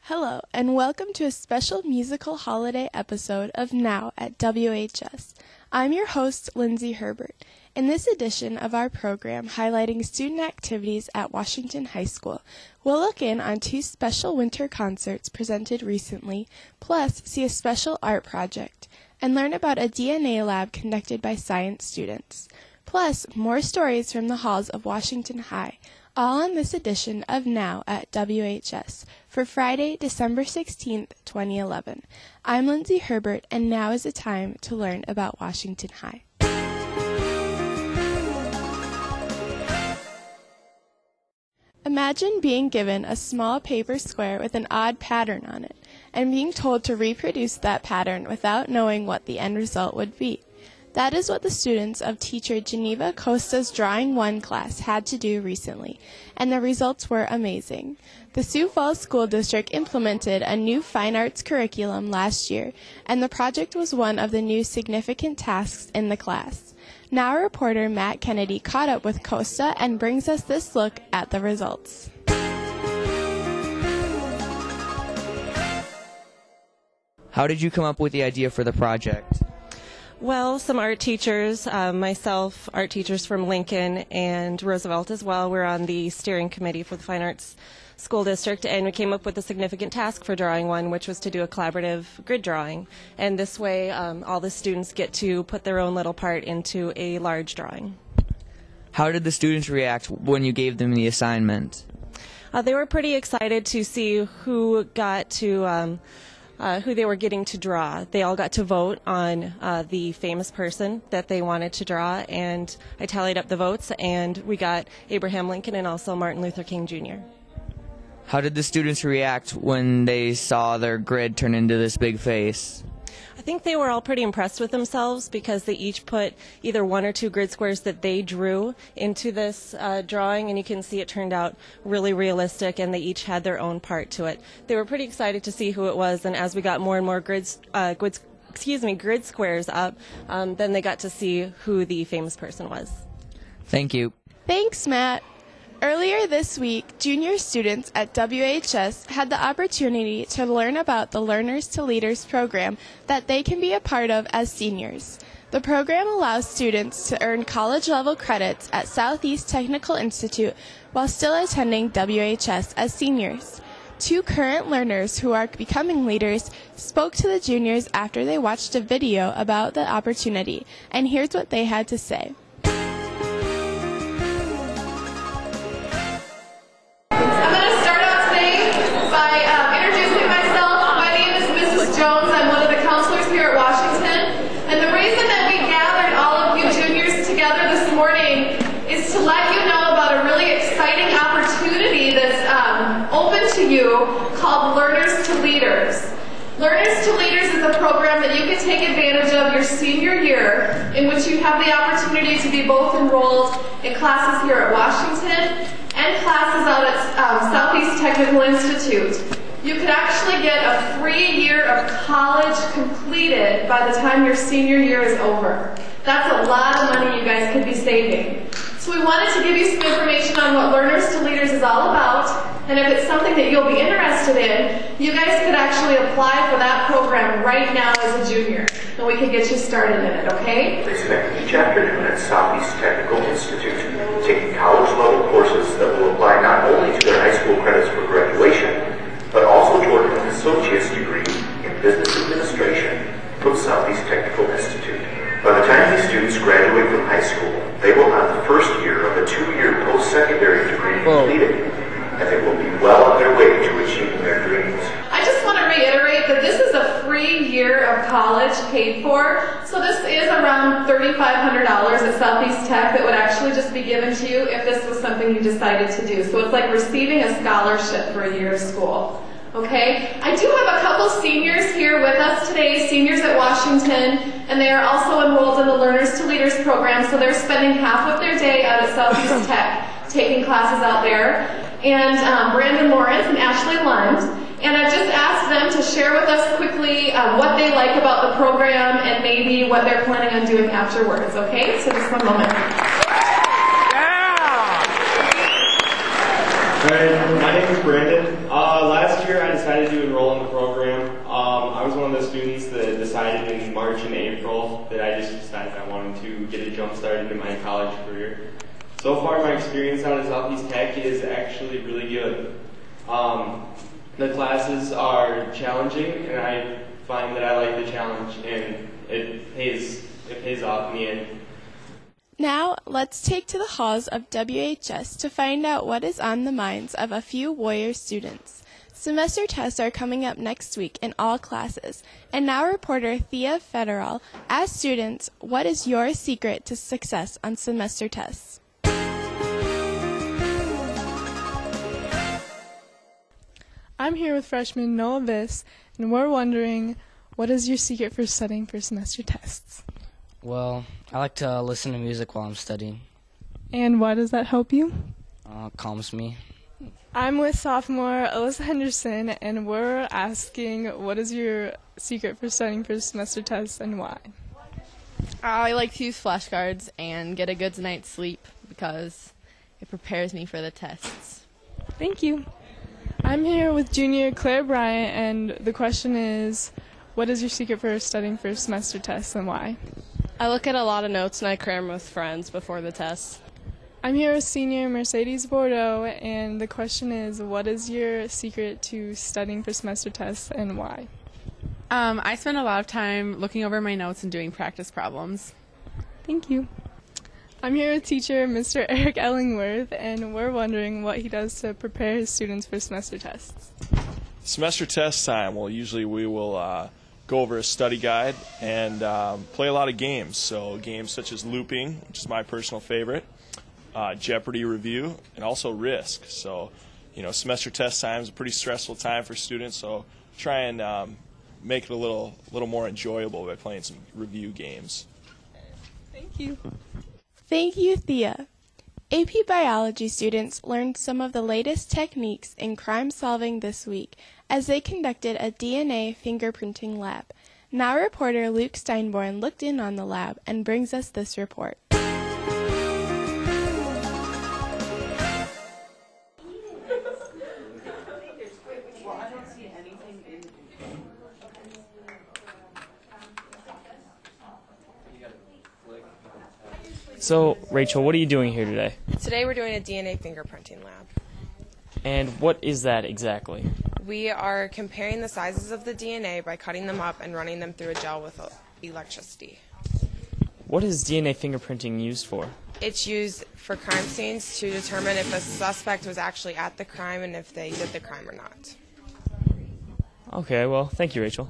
Hello, and welcome to a special musical holiday episode of Now at WHS. I'm your host, Lindsay Herbert. In this edition of our program highlighting student activities at Washington High School, we'll look in on two special winter concerts presented recently, plus see a special art project, and learn about a DNA lab conducted by science students. Plus, more stories from the halls of Washington High, all on this edition of Now at WHS for Friday, December 16th, 2011. I'm Lindsay Herbert, and now is the time to learn about Washington High. Imagine being given a small paper square with an odd pattern on it, and being told to reproduce that pattern without knowing what the end result would be. That is what the students of teacher Geneva Costa's Drawing 1 class had to do recently, and the results were amazing. The Sioux Falls School District implemented a new fine arts curriculum last year, and the project was one of the new significant tasks in the class. Now our reporter Matt Kennedy caught up with Costa and brings us this look at the results. How did you come up with the idea for the project? Well, some art teachers, myself, art teachers from Lincoln and Roosevelt as well, we're on the steering committee for the Fine Arts School District, and we came up with a significant task for Drawing 1, which was to do a collaborative grid drawing. And this way, all the students get to put their own little part into a large drawing. How did the students react when you gave them the assignment? They were pretty excited to see who got to who they were getting to draw. They all got to vote on the famous person that they wanted to draw, and I tallied up the votes, and we got Abraham Lincoln and also Martin Luther King Jr. How did the students react when they saw their grid turn into this big face? I think they were all pretty impressed with themselves because they each put either one or two grid squares that they drew into this drawing, and you can see it turned out really realistic, and they each had their own part to it. They were pretty excited to see who it was, and as we got more and more grid squares up, then they got to see who the famous person was. Thank you. Thanks, Matt. Earlier this week, junior students at WHS had the opportunity to learn about the Learners to Leaders program that they can be a part of as seniors. The program allows students to earn college-level credits at Southeast Technical Institute while still attending WHS as seniors. Two current learners who are becoming leaders spoke to the juniors after they watched a video about the opportunity, and here's what they had to say. I'm one of the counselors here at Washington, and the reason that we gathered all of you juniors together this morning is to let you know about a really exciting opportunity that's open to you called Learners to Leaders. Learners to Leaders is a program that you can take advantage of your senior year, in which you have the opportunity to be both enrolled in classes here at Washington and classes out at Southeast Technical Institute. You could actually get a free year of college completed by the time your senior year is over. That's a lot of money you guys could be saving. So we wanted to give you some information on what Learners to Leaders is all about, and if it's something that you'll be interested in, you guys could actually apply for that program right now as a junior, and we can get you started in it, okay? They spend each afternoon at Southeast Technical Institute taking college-level courses that will apply not only to their high school credits for graduation, but also toward an associate's degree in business administration from Southeast Technical Institute. By the time these students graduate from high school, they will have the first year of a 2-year post-secondary degree completed, and they will be well on their way to achieving their dreams. I just want to reiterate that this is a free year of college paid for, so this is around $3,500 at Southeast Tech that would actually just be given to you if this was something you decided to do. So it's like receiving a scholarship for a year of school. Okay, I do have a couple seniors here with us today, seniors at Washington, and they are also enrolled in the Learners to Leaders program, so they're spending half of their day out at Southeast Tech taking classes out there. And Brandon Lawrence and Ashley Lund. And I've just asked them to share with us quickly what they like about the program and maybe what they're planning on doing afterwards, okay? So just one moment. Alright, my name is Brandon. Last last year I decided to enroll in the program. I was one of the students that decided in March and April that I just decided I wanted to get a jump start into my college career. So far my experience out at Southeast Tech is actually really good. The classes are challenging and I find that I like the challenge and it pays off in the end. Now, let's take to the halls of WHS to find out what is on the minds of a few Warrior students. Semester tests are coming up next week in all classes, and now reporter Thea Federal asked students, what is your secret to success on semester tests? I'm here with freshman Noah Viss, and we're wondering, what is your secret for studying for semester tests? Well, I like to listen to music while I'm studying. And why does that help you? Calms me. I'm with sophomore Alyssa Henderson, and we're asking, what is your secret for studying for semester tests and why? I like to use flashcards and get a good night's sleep because it prepares me for the tests. Thank you. I'm here with junior Claire Bryant, and the question is, what is your secret for studying for semester tests and why? I look at a lot of notes and I cram with friends before the tests. I'm here with senior Mercedes Bordeaux, and the question is, what is your secret to studying for semester tests and why? I spend a lot of time looking over my notes and doing practice problems. Thank you. I'm here with teacher Mr. Eric Ellingworth, and we're wondering what he does to prepare his students for semester tests. Semester test time, well, usually we will go over a study guide and play a lot of games. So games such as looping, which is my personal favorite, Jeopardy review, and also Risk. So, semester test time is a pretty stressful time for students, so try and make it a little more enjoyable by playing some review games. Thank you. Thank you, Thea. AP Biology students learned some of the latest techniques in crime solving this week as they conducted a DNA fingerprinting lab. Now reporter Luke Steinborn looked in on the lab and brings us this report. So, Rachel, what are you doing here today? Today we're doing a DNA fingerprinting lab. And what is that exactly? We are comparing the sizes of the DNA by cutting them up and running them through a gel with electricity. What is DNA fingerprinting used for? It's used for crime scenes to determine if a suspect was actually at the crime and if they did the crime or not. Okay, well, thank you, Rachel.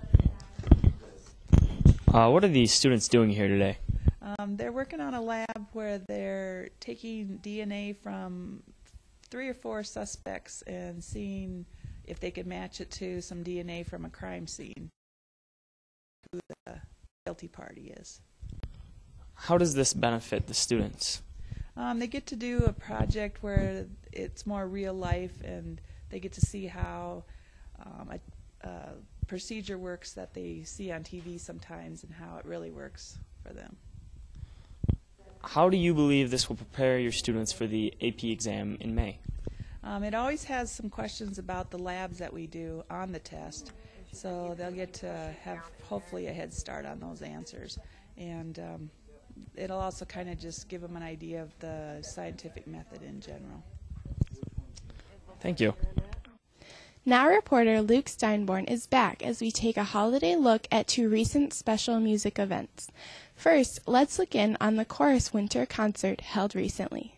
What are these students doing here today? They're working on a lab where they're taking DNA from 3 or 4 suspects and seeing if they could match it to some DNA from a crime scene, who the guilty party is. How does this benefit the students? They get to do a project where it's more real life and they get to see how a procedure works that they see on TV sometimes and how it really works for them. How do you believe this will prepare your students for the AP exam in May? It always has some questions about the labs that we do on the test, so they'll get to have hopefully a head start on those answers. And it'll also kind of just give them an idea of the scientific method in general. Thank you. Now reporter Luke Steinborn is back as we take a holiday look at 2 recent special music events. First, let's look in on the Chorus Winter Concert held recently.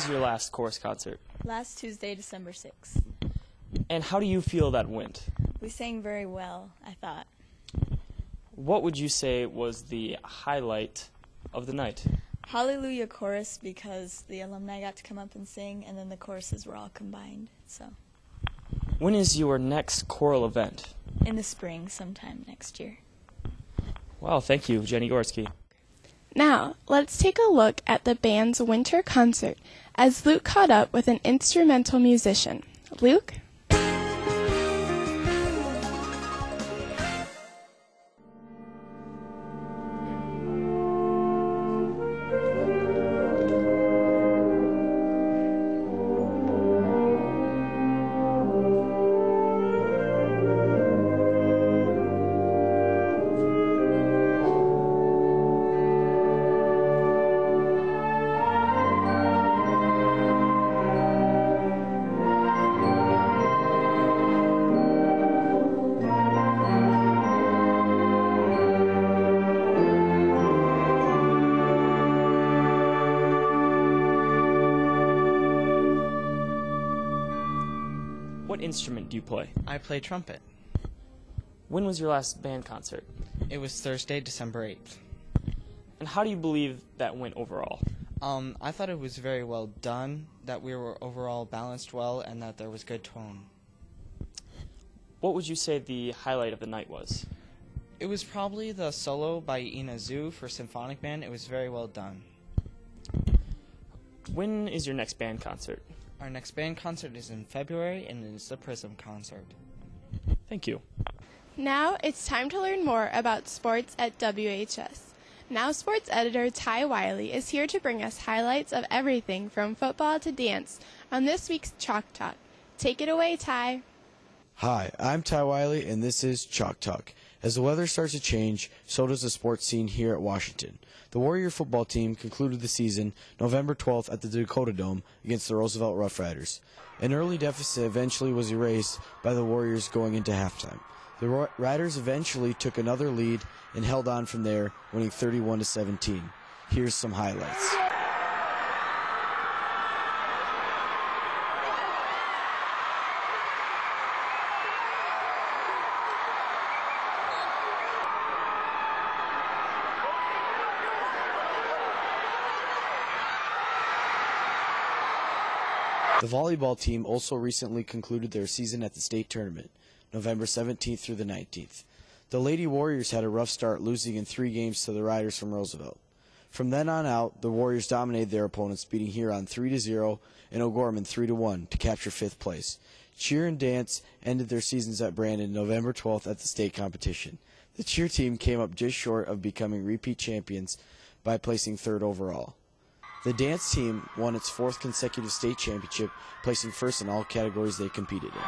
was your last chorus concert? Last Tuesday, December 6th. And how do you feel that went? We sang very well, I thought. What would you say was the highlight of the night? Hallelujah chorus, because the alumni got to come up and sing, and then the choruses were all combined. So When is your next choral event? in the spring, sometime next year. Wow, thank you, Jenny Gorski. Now, let's take a look at the band's winter concert as Luke caught up with an instrumental musician. Luke? What instrument do you play? I play trumpet. When was your last band concert? It was Thursday, December 8th. And how do you believe that went overall? I thought it was very well done, that we were overall balanced well, and that there was good tone. What would you say the highlight of the night was? It was probably the solo by Sioux for symphonic band. It was very well done. When is your next band concert? Our next band concert is in February, and it's the Prism concert. Thank you. Now it's time to learn more about sports at WHS. Now sports editor Ty Wiley is here to bring us highlights of everything from football to dance on this week's Chalk Talk. Take it away, Ty. Hi, I'm Ty Wiley, and this is Chalk Talk. As the weather starts to change, so does the sports scene here at Washington. The Warrior football team concluded the season November 12th at the Dakota Dome against the Roosevelt Rough Riders. An early deficit eventually was erased by the Warriors going into halftime. The Riders eventually took another lead and held on from there, winning 31-17. Here's some highlights. The volleyball team also recently concluded their season at the state tournament, November 17th through the 19th. The Lady Warriors had a rough start, losing in 3 games to the Riders from Roosevelt. From then on out, the Warriors dominated their opponents, beating Huron 3-0 and O'Gorman 3-1 to capture 5th place. Cheer and dance ended their seasons at Brandon November 12th at the state competition. The cheer team came up just short of becoming repeat champions by placing 3rd overall. The dance team won its 4th consecutive state championship, placing 1st in all categories they competed in.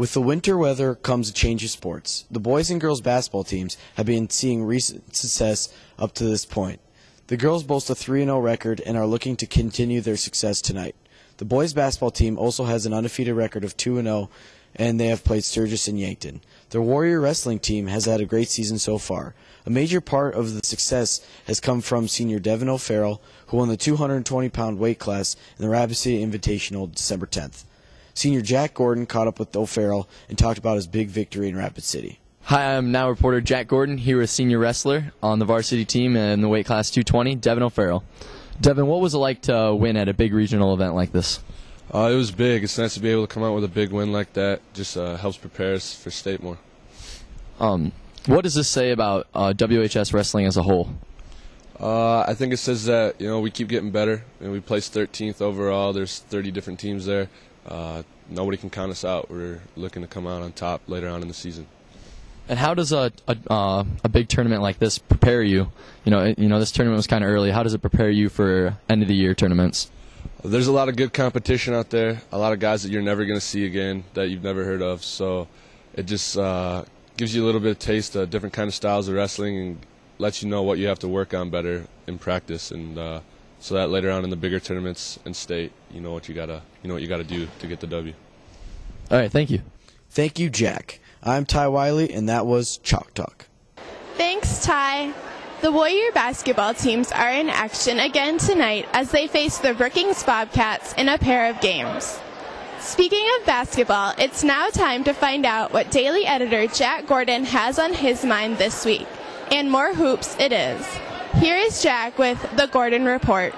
With the winter weather comes a change of sports. The boys and girls basketball teams have been seeing recent success up to this point. The girls boast a 3-0 record and are looking to continue their success tonight. The boys basketball team also has an undefeated record of 2-0, and they have played Sturgis and Yankton. The Warrior wrestling team has had a great season so far. A major part of the success has come from senior Devin O'Farrell, who won the 220-pound weight class in the Rapid City Invitational December 10th. Senior Jack Gordon caught up with O'Farrell and talked about his big victory in Rapid City. Hi, I'm now reporter Jack Gordon, here with senior wrestler on the varsity team in the weight class 220, Devin O'Farrell. Devin, what was it like to win at a big regional event like this? It was big. It's nice to be able to come out with a big win like that. Just helps prepare us for state more. What does this say about WHS wrestling as a whole? I think it says that we keep getting better, and we placed 13th overall. There's 30 different teams there. Nobody can count us out. We're looking to come out on top later on in the season. And how does a big tournament like this prepare you? This tournament was kind of early. How does it prepare you for end of the year tournaments? There's a lot of good competition out there. A lot of guys that you're never going to see again, that you've never heard of. So it just gives you a little bit of taste of different kind of styles of wrestling and lets you know what you have to work on better in practice, and so that later on in the bigger tournaments and state, you know what you gotta do to get the W. All right, thank you. Thank you, Jack. I'm Ty Wiley, and that was Chalk Talk. Thanks, Ty. The Warrior basketball teams are in action again tonight as they face the Brookings Bobcats in a pair of games. Speaking of basketball, it's now time to find out what daily editor Jack Gordon has on his mind this week. And more hoops it is. Here is Jack with the Gordon Report.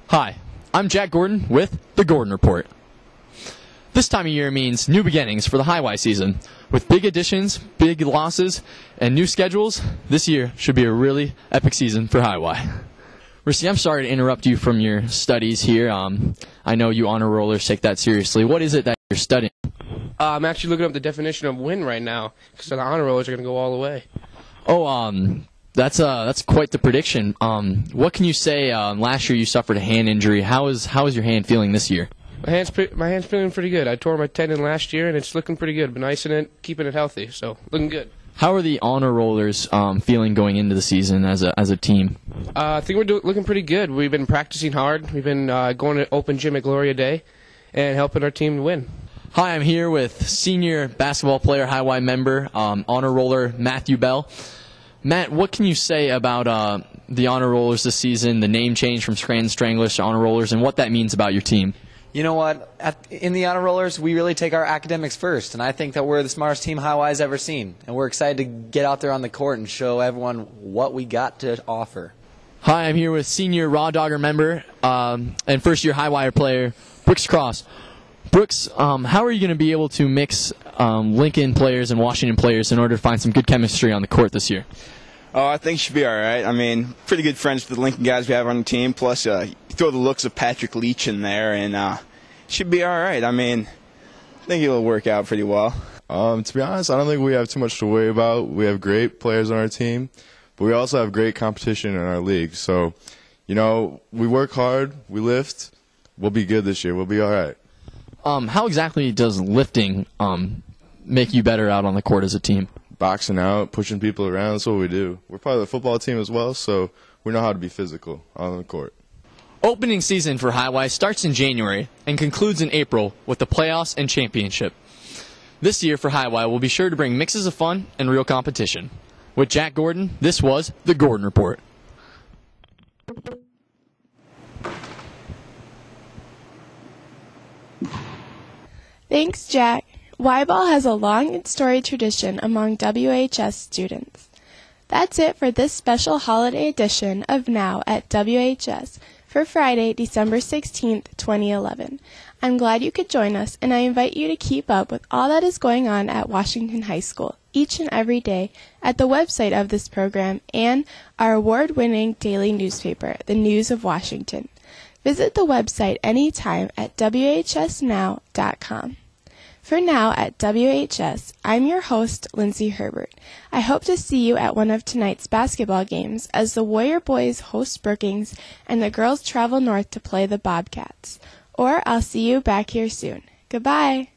Hi, I'm Jack Gordon with the Gordon Report. This time of year means new beginnings for the High-Y season. With big additions, big losses, and new schedules, this year should be a really epic season for High-Y. Rissi, I'm sorry to interrupt you from your studies here. I know you honor rollers take that seriously. What is it that you're studying? I'm actually looking up the definition of win right now, because the honor rollers are going to go all the way. Oh, that's quite the prediction. What can you say? Last year you suffered a hand injury. How is your hand feeling this year? My hand's feeling pretty good. I tore my tendon last year, and it's looking pretty good. Been icing it, keeping it healthy, so looking good. How are the honor rollers feeling going into the season as a team? I think we're looking pretty good. We've been practicing hard. We've been going to open gym at Gloria Day and helping our team win. Hi, I'm here with senior basketball player, High-Y member, honor roller Matthew Bell. Matt, what can you say about the honor rollers this season, the name change from Scranton Stranglers to honor rollers, and what that means about your team? You know what? In the honor rollers, we really take our academics first, and I think that we're the smartest team High-Y's ever seen. And we're excited to get out there on the court and show everyone what we got to offer. Hi, I'm here with senior Raw Dogger member and first-year High-Wire player, Brooks Cross. Brooks, how are you going to be able to mix Lincoln players and Washington players in order to find some good chemistry on the court this year? Oh, I think it should be all right. I mean, pretty good friends with the Lincoln guys we have on the team. Plus, you throw the looks of Patrick Leach in there, and it should be all right. I mean, I think it'll work out pretty well. To be honest, I don't think we have too much to worry about. We have great players on our team, but we also have great competition in our league. So, we work hard, we lift. We'll be good this year. We'll be all right. How exactly does lifting make you better out on the court as a team? Boxing out, pushing people around, that's what we do. We're part of the football team as well, so we know how to be physical on the court. Opening season for High-Y starts in January and concludes in April with the playoffs and championship. This year for High-Y, we'll be sure to bring mixes of fun and real competition. With Jack Gordon, this was the Gordon Report. Thanks, Jack. Y-ball has a long and storied tradition among WHS students. That's it for this special holiday edition of Now at WHS for Friday, December 16th, 2011. I'm glad you could join us, and I invite you to keep up with all that is going on at Washington High School each and every day at the website of this program and our award-winning daily newspaper, The News of Washington. Visit the website anytime at WHSnow.com. For now at WHS, I'm your host, Lindsay Herbert. I hope to see you at one of tonight's basketball games as the Warrior boys host Brookings and the girls travel north to play the Bobcats. Or I'll see you back here soon. Goodbye.